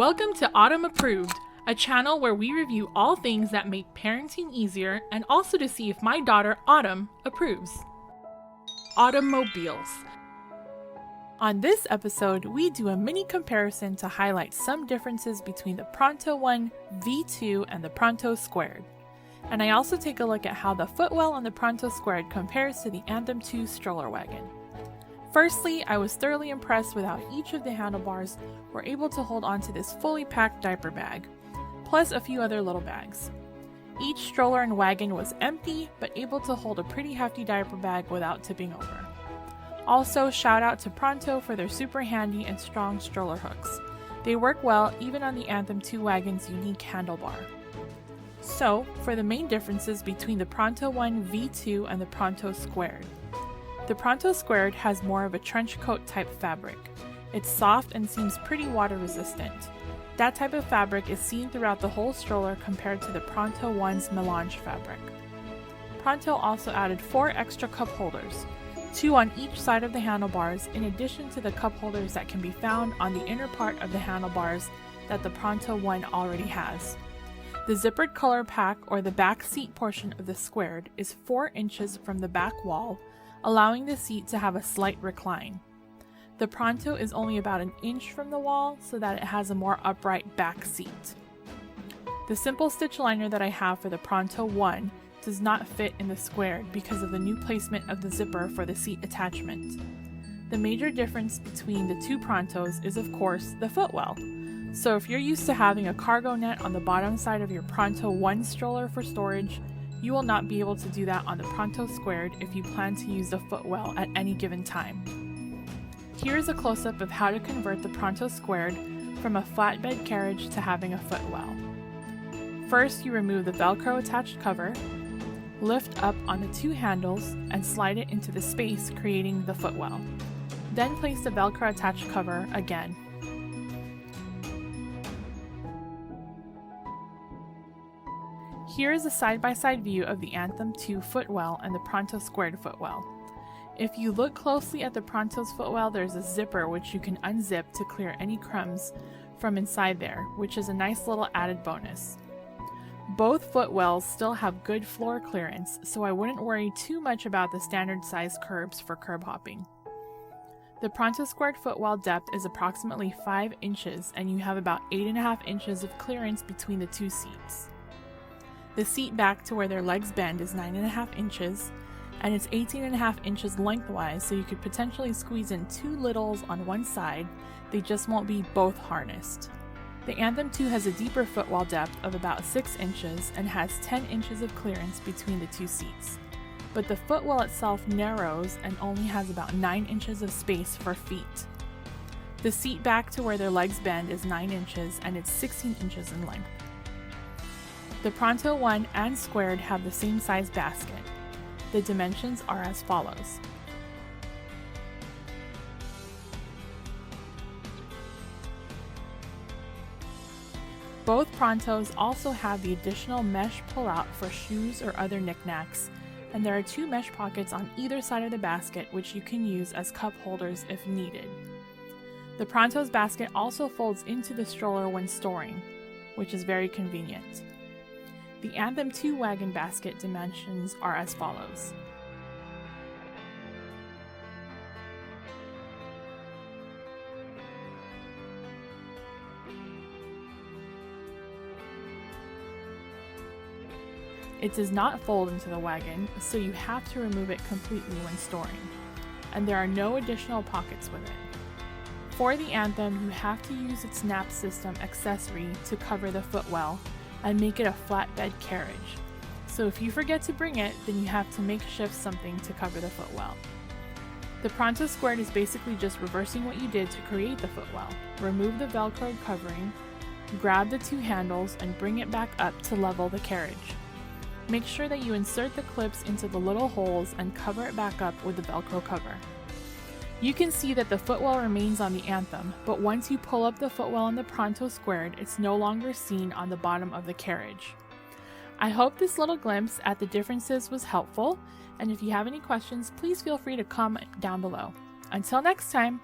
Welcome to Autumn Approved, a channel where we review all things that make parenting easier and also to see if my daughter Autumn approves. Automobiles. On this episode, we do a mini comparison to highlight some differences between the Pronto One V2 and the Pronto Squared. And I also take a look at how the Footwell on the Pronto Squared compares to the Anthem 2 Stroller Wagon. Firstly, I was thoroughly impressed with how each of the handlebars were able to hold onto this fully packed diaper bag, plus a few other little bags. Each stroller and wagon was empty, but able to hold a pretty hefty diaper bag without tipping over. Also, shout out to Pronto for their super handy and strong stroller hooks. They work well even on the Anthem 2 wagon's unique handlebar. So, for the main differences between the Pronto One V2 and the Pronto Squared. The Pronto Squared has more of a trench coat type fabric. It's soft and seems pretty water resistant. That type of fabric is seen throughout the whole stroller compared to the Pronto One's melange fabric. Pronto also added 4 extra cup holders, 2 on each side of the handlebars, in addition to the cup holders that can be found on the inner part of the handlebars that the Pronto One already has. The zippered color pack, or the back seat portion of the Squared, is 4 inches from the back wall, allowing the seat to have a slight recline. The Pronto is only about an inch from the wall so that it has a more upright back seat. The simple stitch liner that I have for the Pronto One does not fit in the Squared because of the new placement of the zipper for the seat attachment. The major difference between the two Prontos is of course the Footwell. So if you're used to having a cargo net on the bottom side of your Pronto One stroller for storage, you will not be able to do that on the Pronto Squared if you plan to use the Footwell at any given time. Here is a close-up of how to convert the Pronto Squared from a flatbed carriage to having a Footwell. First, you remove the Velcro attached cover, lift up on the 2 handles, and slide it into the space, creating the Footwell. Then place the Velcro attached cover again. Here is a side-by-side view of the Anthem 2 Footwell and the Pronto Squared Footwell. If you look closely at the Pronto's Footwell, there's a zipper which you can unzip to clear any crumbs from inside there, which is a nice little added bonus. Both Footwells still have good floor clearance, so I wouldn't worry too much about the standard size curbs for curb hopping. The Pronto Squared Footwell depth is approximately 5 inches, and you have about 8.5 inches of clearance between the 2 seats. The seat back to where their legs bend is 9.5 inches, and it's 18.5 inches lengthwise, so you could potentially squeeze in 2 littles on one side. They just won't be both harnessed. The Anthem 2 has a deeper footwell depth of about 6 inches and has 10 inches of clearance between the 2 seats. But the footwell itself narrows and only has about 9 inches of space for feet. The seat back to where their legs bend is 9 inches and it's 16 inches in length. The Pronto One and Squared have the same size basket. The dimensions are as follows. Both Prontos also have the additional mesh pull-out for shoes or other knickknacks, and there are 2 mesh pockets on either side of the basket which you can use as cup holders if needed. The Pronto's basket also folds into the stroller when storing, which is very convenient. The Anthem 2 wagon basket dimensions are as follows. It does not fold into the wagon, so you have to remove it completely when storing, and there are no additional pockets with it. For the Anthem, you have to use its nap system accessory to cover the footwell and make it a flatbed carriage. So if you forget to bring it, then you have to makeshift something to cover the footwell. The Pronto Squared is basically just reversing what you did to create the footwell. Remove the Velcro covering, grab the 2 handles, and bring it back up to level the carriage. Make sure that you insert the clips into the little holes and cover it back up with the Velcro cover. You can see that the footwell remains on the Anthem, but once you pull up the footwell on the Pronto Squared, it's no longer seen on the bottom of the carriage. I hope this little glimpse at the differences was helpful, and if you have any questions, please feel free to comment down below. Until next time!